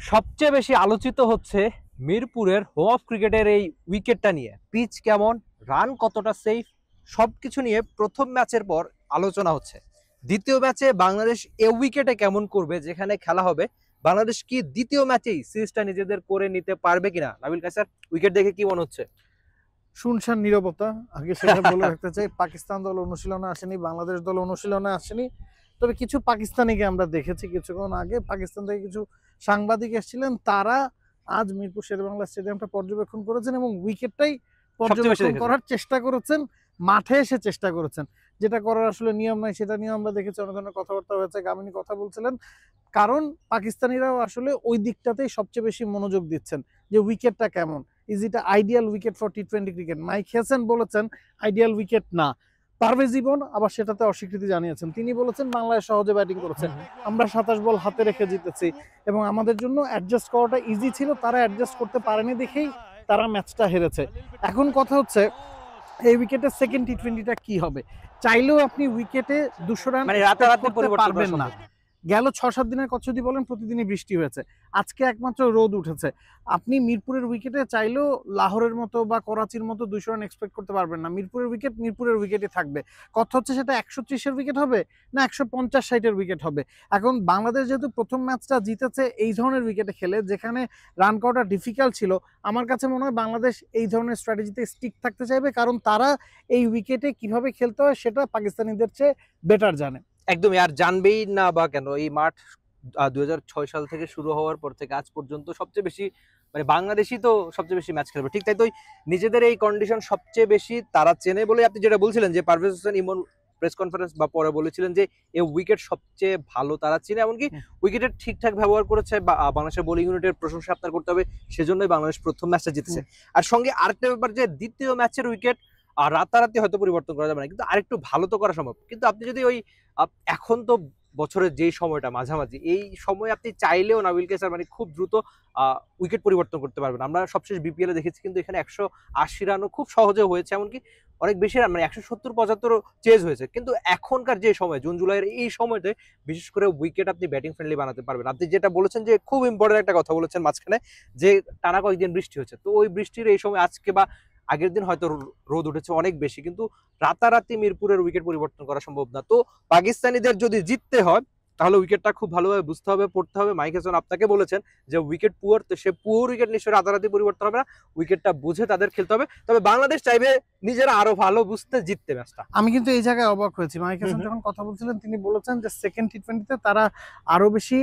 সবচেয়ে বেশি আলোচিত হচ্ছে মিরপুরের হোম অফ ক্রিকেটের এই উইকেটটা নিয়ে। পিচ কেমন, রান কতটা সেফ, সবকিছু নিয়ে প্রথম ম্যাচের পর আলোচনা হচ্ছে। দ্বিতীয় ম্যাচে বাংলাদেশ এ উইকেটে কেমন করবে, যেখানে খেলা হবে বাংলাদেশ কি দ্বিতীয় ম্যাচেই সিরিজটা নিজেদের করে নিতে পারবে কিনা? নাবিল কাসার, উইকেট দেখে কি মনে হচ্ছে? শুনশান নীরবতা। আগে সেটা বলে রাখতে চাই, পাকিস্তান দল অনুশীলনে আসেনি, বাংলাদেশ দল অনুশীলনে আসেনি। তবে কিছু পাকিস্তানিকে আমরা দেখেছি কিছুক্ষণ আগে। পাকিস্তান থেকে কিছু সাংবাদিক এসেছিলেন, তারা আজ মিরপুর শেরেবাংলা স্টেডিয়ামটা পর্যবেক্ষণ করেছেন এবং উইকেটটাই সবচেয়ে বেশি পর্যবেক্ষণ দেখেছে। করার চেষ্টা করেছেন, মাঠে এসে চেষ্টা করেছেন। যেটা করার আসলে নিয়ম নাই, সেটা নিয়ে আমরা দেখেছি অনেক ধরনের কথাবার্তা হয়েছে। গামিনী কথা বলছিলেন, কারণ পাকিস্তানিরাও আসলে ওই দিকটাতেই সবচেয়ে বেশি মনোযোগ দিচ্ছেন যে উইকেটটা কেমন, is it ideal wicket for T20 cricket. Mike Hesson বলেছেন আইডিয়াল উইকেট না। পারভেজ ইমন আবার সেটাতে অস্বীকৃতি জানিয়েছেন। তিনি বলেছেন বাংলাদেশ সহজে ব্যাটিং করেছে, আমরা 27 বল হাতে রেখে জিতেছি এবং আমাদের জন্য অ্যাডজাস্ট করাটা ইজি ছিল। তারা অ্যাডজাস্ট করতে পারেনি দেখেই তারা ম্যাচটা হেরেছে। এখন কথা হচ্ছে এই উইকেটের সেকেন্ড টি-20টা কি হবে। চাইলেও আপনি উইকেটে 200 রান মানে expect রাতারাতি করতে পরিবর্তন করা পারবেন না। সম্ভব। গেল 6-7 দিনের কথা যদি বলেন, প্রতিদিনই বৃষ্টি হয়েছে। আজকে একমাত্র রোদ উঠেছে। আপনি মিরপুরের উইকেটে চাইলেও লাহোরের মতো বা করাচির মতো 200 রান এক্সপেক্ট করতে পারবেন না। মিরপুরের উইকেট মিরপুরের উইকেটই থাকবে। কথা হচ্ছে সেটা 130 এর উইকেট হবে না 150-60 এর উইকেট হবে। এখন বাংলাদেশ যেহেতু প্রথম ম্যাচটা জিতেছে এই ধরনের উইকেটে খেলে, যেখানে রান করাটা ডিফিকাল্ট ছিল, আমার কাছে মনে হয় বাংলাদেশ এই ধরনের স্ট্র্যাটেজিতে স্টিক থাকতে চাইবে, কারণ তারা এই উইকেটে কিভাবে খেলতে হয় সেটা পাকিস্তানিদের চেয়ে বেটার জানে। একদমই, আর জানবেই না বা কেন, এই মাঠ 2006 সাল থেকে শুরু হওয়ার পর থেকে আজ পর্যন্ত সবচেয়ে বেশি, মানে বাংলাদেশই তো সবচেয়ে বেশি ম্যাচ খেলবে, ঠিক তাই তো। নিজেদের এই কন্ডিশন সবচেয়ে বেশি তারা চেনে বলে আপনি যেটা বলছিলেন যে পারভেজ হোসেন ইমন প্রেস কনফারেন্স বা পরে বলেছিলেন যে এই উইকেট সবচেয়ে ভালো তারা চিনে, এমনকি উইকেটের ঠিকঠাক ব্যবহার করেছে। বাংলাদেশের বোলিং ইউনিটের প্রশংসা আপনার করতে হবে, সেজন্যই বাংলাদেশ প্রথম ম্যাচটা জিতেছে। আর সঙ্গে আরেকটা ব্যাপার যে দ্বিতীয় ম্যাচের উইকেট আর রাতারাতি হয়তো পরিবর্তন করা যাবে না, কিন্তু আরেকটু ভালো তো করা সম্ভব। কিন্তু আপনি যদি ওই এখন তো বছরের যেই সময়টা মাঝামাঝি, এই সময় আপনি চাইলেও নাবিল কেসার মানে খুব দ্রুত উইকেট পরিবর্তন করতে পারবেন। আমরা সবশেষ বিপিএল এ দেখেছি, কিন্তু এখানে 180 রানও খুব সহজে হয়েছে, এমনকি অনেক বেশি রান মানে 170-75 চেজ হয়েছে। কিন্তু এখনকার যে সময়, জুন জুলাইয়ের এই সময়তে বিশেষ করে উইকেট আপনি ব্যাটিং ফ্রেন্ডলি বানাতে পারবেন। আপনি যেটা বলেছেন যে খুব ইম্পর্টেন্ট একটা কথা বলেছেন মাঝখানে, যে টানা কয়েকদিন বৃষ্টি হচ্ছে, তো ওই বৃষ্টির এই সময় আজকে বা আগের দিন হয়তো রোদ উঠেছে অনেক বেশি, কিন্তু রাতারাতি মিরপুরের উইকেট পরিবর্তন করা সম্ভব না। তো পাকিস্তানিদের যদি জিততে হয় তাহলে উইকেটটা খুব ভালোভাবে বুঝতে হবে, পড়তে হবে। মাইক হেসন আপনাকে বলেছেন যে উইকেট পুয়ার, তো সে পুয়ার উইকেট নিশ্চয়ই রাতারাতি পরিবর্তন হবে না, উইকেটটা বুঝে তাদের খেলতে হবে। তবে বাংলাদেশ চাইবে নিজেরা আরো ভালো বুঝতে জিততে ম্যাচটা। আমি কিন্তু এই জায়গায় অবাক হয়েছি, মাইক হাসান যখন কথা বলছিলেন তিনি বলেছেন যে সেকেন্ড টি-20তে তারা আরো বেশি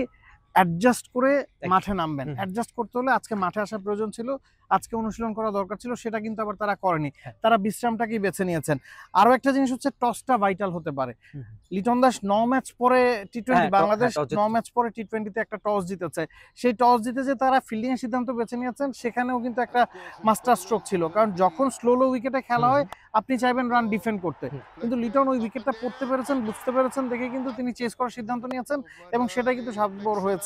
অ্যাডজাস্ট করে মাঠে নামবেন। অ্যাডজাস্ট করতে হলে আজকে মাঠে আসা প্রয়োজন ছিল, আজকে অনুশীলন করা দরকার ছিল, সেটা কিন্তু আবার তারা করেনি। তারা বিশ্রামটাকেই বেছে নিয়েছেন। আরো একটা জিনিস হচ্ছে টসটা ভাইটাল হতে পারে। লিটন দাস 9 ম্যাচ পরে টি-20, বাংলাদেশ 9 ম্যাচ পরে টি-20তে একটা টস জিতেছে। সেই টস জিতে যে তারা ফিল্ডিং এর সিদ্ধান্ত বেছে নিয়েছেন, সেখানেও কিন্তু একটা মাস্টার স্ট্রোক ছিল, কারণ যখন স্লো উইকেটে খেলা হয় আপনি চাইবেন রান ডিফেন্ড করতে, কিন্তু লিটন ওই উইকেটটা পড়তে পেরেছেন, বুঝতে পেরেছেন দেখে কিন্তু তিনি চেস করার সিদ্ধান্ত নিয়েছেন এবং সেটাই কিন্তু সাবধান হয়েছে,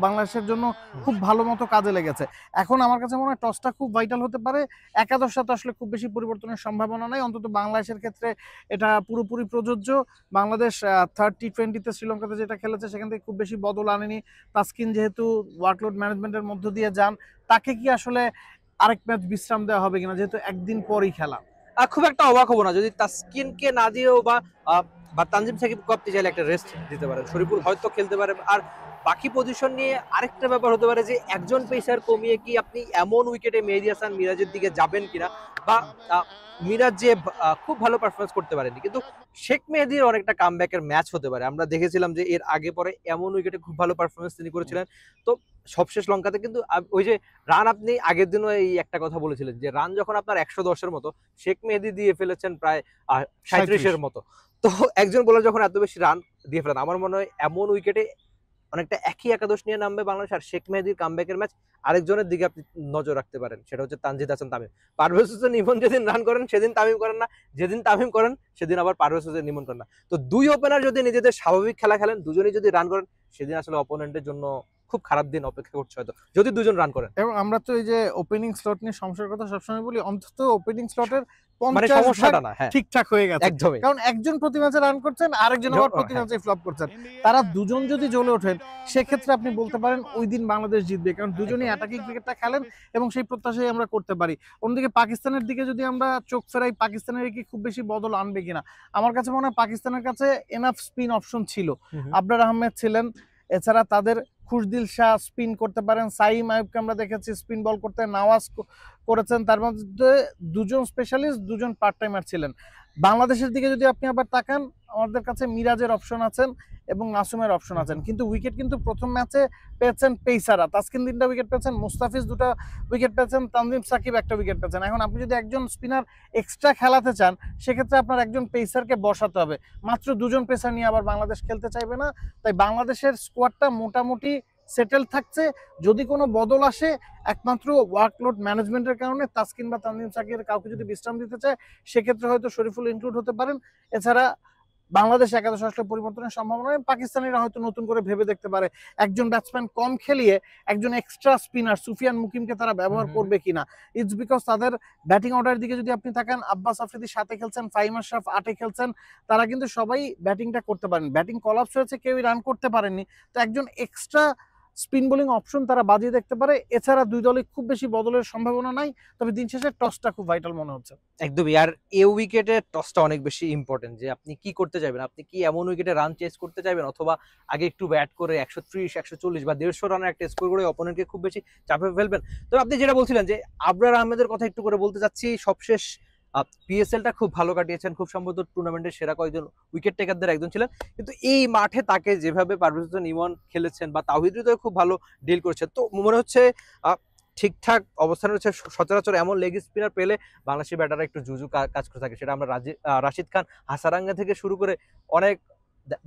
বাংলাদেশের জন্য খুব ভালো মতো কাজে লেগেছে। এখন আমার কাছে মনে হয় টসটা খুব ভাইটাল হতে পারে। একাদশ সাথে আসলে খুব বেশি পরিবর্তনের সম্ভাবনা নাই, অন্তত বাংলাদেশের ক্ষেত্রে এটা পুরোপুরি প্রযোজ্য। বাংলাদেশ থার্ড টি-20তে শ্রীলঙ্কাতে যেটা খেলেছে সেখান থেকে খুব বেশি বদল আনেনি। তাসকিন যেহেতু ওয়ার্কলোড ম্যানেজমেন্টের মধ্য দিয়ে যান, তাকে কি আসলে আরেক ম্যাচ বিশ্রাম দেওয়া হবে কিনা, যেহেতু একদিন পরই খেলা। খুব একটা অবাক হবো না যদি তাসকিনকে না দিয়েও বা তানজিম সাকিবকে আপনি চাইলে একটা রেস্ট দিতে পারেন। শরীফুল হয়তো খেলতে পারে। আর বাকি পজিশন নিয়ে আরেকটা ব্যাপার হতে পারে যে একজন পেসার কমিয়ে কি আপনি এমন উইকেটে মেহেদী হাসান মিরাজের দিকে যাবেন কিনা, বা মিরাজ যে খুব ভালো পারফরমেন্স করতে পারেনি, কিন্তু শেখ মেহেদীর অনেকটা কামব্যাকের ম্যাচ হতে পারে। আমরা দেখেছিলাম যে এর আগে পরে এমন উইকেটে খুব ভালো পারফরমেন্স তিনি করেছিলেন। তো সবশেষ লঙ্কাতে কিন্তু ওই যে রান, আপনি আগের দিনও এই একটা কথা বলেছিলেন যে রান যখন আপনার 110-এর মতো, শেখ মেহেদী দিয়ে ফেলেছেন প্রায় 37-এর মতো। তো একজন বোলার যখন এত বেশি রান দিয়ে ফেলেন, আমার মনে হয় এমন উইকেটে অনেকটা একই একাদশ নিয়ে নামবে বাংলাদেশ। আর শেখ মেহেদীর কামব্যাকের ম্যাচ আরেকজনের দিকে আপনি নজর রাখতে পারেন, সেটা হচ্ছে তানজিদ হাসান তামিম। পারভেজ হোসেন ইমন যেদিন রান করেন সেদিন তামিম করেন না, যেদিন তামিম করেন সেদিন আবার পারভেজ হোসেন ইমন করেন না। তো দুই ওপেনার যদি নিজেদের স্বাভাবিক খেলা খেলেন, দুজনেই যদি রান করেন, সেদিন আসলে অপোনেন্টের জন্য খুব খারাপ দিন অপেক্ষা করছে হয়তো যদি দুজন রান করেন। এবং আমরা তো এই যে ওপেনিং স্লট নিয়ে সমস্যার কথা সবসময় বলি, অন্তত ওপেনিং স্লটের মানে 50 সমস্যাটা ভাগ না, হ্যাঁ ঠিকঠাক হয়ে গেছে। একদমই। কারণ একজন প্রতি ম্যাচে রান করছেন, আরেকজন আবার প্রতি হ্যাঁ। ম্যাচে ফ্লপ করছেন। তারা দুজন যদি জ্বলে ওঠেন সেক্ষেত্রে আপনি বলতে পারেন ওই দিন বাংলাদেশ জিতবে, কারণ দুজনেই অ্যাটাকিং ক্রিকেটটা খেলেন এবং সেই প্রত্যাশাই আমরা করতে পারি। অন্যদিকে পাকিস্তানের দিকে যদি আমরা চোখ ফেরাই, পাকিস্তানের কি খুব বেশি বদল আনবে কিনা, আমার কাছে মনে হয় পাকিস্তানের কাছে এনাফ স্পিন অপশন ছিল। আবরার আহমেদ ছিলেন, এছাড়া তাদের খুশদিল শাহ স্পিন করতে পারেন, সাইম আইয়ুবকে আমরা দেখেছি স্পিন বল করতে, নওয়াজ করেছেন, তার মধ্যে দুজন স্পেশালিস্ট, দুজন পার্ট টাইমার ছিলেন। বাংলাদেশের দিকে যদি আপনি আবার তাকান, আমাদের কাছে মিরাজের অপশন আছেন এবং নাসুমের অপশন আছেন, কিন্তু উইকেট কিন্তু প্রথম ম্যাচে পেয়েছেন পেসাররা, তাসকিন 3টা উইকেট পেয়েছেন, মুস্তাফিজ 2টা উইকেট পেয়েছেন, তানজিম সাকিব 1টা উইকেট পেয়েছেন। এখন আপনি যদি একজন স্পিনার এক্সট্রা খেলাতে চান সেক্ষেত্রে আপনার একজন পেসারকে বসাতে হবে। মাত্র 2জন পেসার নিয়ে আবার বাংলাদেশ খেলতে চাইবে না, তাই বাংলাদেশের স্কোয়াডটা মোটামুটি সেটেল থাকছে। যদি কোনো বদল আসে একমাত্র ওয়ার্কলোড ম্যানেজমেন্টের কারণে, তাসকিন বা তানজিম সাকিবের কাউকে যদি বিশ্রাম দিতে চায় সেক্ষেত্রে হয়তো শরীফুল ইনক্লুড হতে পারেন। এছাড়া বাংলাদেশ একাদশ আসলে পরিবর্তনের সম্ভাবনা নেই। পাকিস্তানিরা হয়তো নতুন করে ভেবে দেখতে পারে একজন ব্যাটসম্যান কম খেলিয়ে একজন এক্সট্রা স্পিনার সুফিয়ান মুকিমকে তারা ব্যবহার করবে কিনা। ইটস বিকজ তাদের ব্যাটিং অর্ডারের দিকে যদি আপনি তাকান, আব্বাস আফ্রিদি 7-এ খেলছেন, ফাহিম আশরাফ 8-এ খেলছেন, তারা কিন্তু সবাই ব্যাটিংটা করতে পারেন। ব্যাটিং কলাপস হয়েছে, কেউই রান করতে পারেননি, তো একজন এক্সট্রা স্পিন বোলিং অপশন তারা বাজিয়ে দেখতে পারে। এছাড়া দুই দলে খুব বেশি বদলের সম্ভাবনা নাই, তবে দিন শেষে টসটা খুব ভাইটাল মনে হচ্ছে। একদমই। আর এ উইকেটে টসটা অনেক বেশি ইম্পর্টেন্ট, যে আপনি কি করতে চাইবেন, আপনি কি এমন উইকেটে রান চেস করতে চাইবেন, অথবা আগে একটু ব্যাট করে 130 140 বা 150 রানের একটা স্কোর করে অপোনেন্টকে খুব বেশি চাপে ফেলবেন। তো আপনি যেটা বলছিলেন যে আবরার আহমেদের কথা একটু করে বলতে চাচ্ছি, সবশেষ পিএসএলটা খুব ভালো কাটিয়েছেন, খুব সম্ভবত টুর্নামেন্টের সেরা কয়েকজন উইকেট টেকারদের একজন ছিলেন, কিন্তু এই মাঠে তাকে যেভাবে পারভেজ হোসেন ইমন খেলেছেন বা তাওহিদ হৃদয় খুব ভালো ডিল করেছেন, তো মনে হচ্ছে ঠিকঠাক অবস্থানে হচ্ছে। সচরাচর এমন লেগ স্পিনার পেলে বাংলাদেশি ব্যাটাররা একটু জুজু কাজ করে থাকে, সেটা আমরা রাশিদ খান, হাসারাঙ্গা থেকে শুরু করে অনেক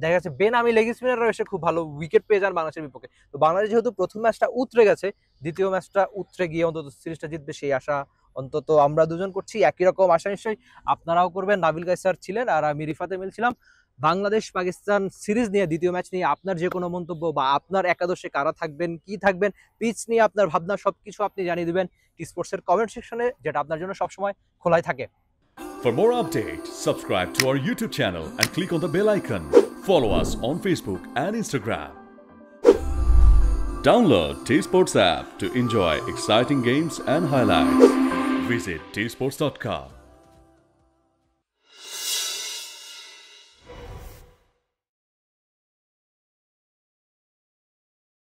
দেখা যাচ্ছে বেনামি লেগ স্পিনাররা এসে খুব ভালো উইকেট পেয়ে যান বাংলাদেশের বিপক্ষে। তো বাংলাদেশ যেহেতু প্রথম ম্যাচটা উতরে গেছে, দ্বিতীয় ম্যাচটা উতরে গিয়ে অন্তত সিরিজটা জিতবে সেই আশা অন্তত আমরা দুজন করছি। একই রকম আশা নিশ্চয়ই আপনারাও করবেন। নাবিল কায়সার ছিলেন আর আমি রিফাত এমিল ছিলাম। বাংলাদেশ পাকিস্তান সিরিজ নিয়ে দ্বিতীয় ম্যাচ নিয়ে আপনার যে কোনো মন্তব্য বা আপনার একাদশে কারা থাকবেন, কি থাকবেন, পিচ নিয়ে আপনার ভাবনা, সবকিছু আপনি জানিয়ে দিবেন টি স্পোর্টসের কমেন্ট সেকশনে, যেটা আপনার জন্য সবসময় খোলাই থাকে। For more updates, subscribe to our YouTube channel and click on the bell icon. Follow us on Facebook and Instagram. Download T Sports app to enjoy exciting games and highlights. Visit tsports.com.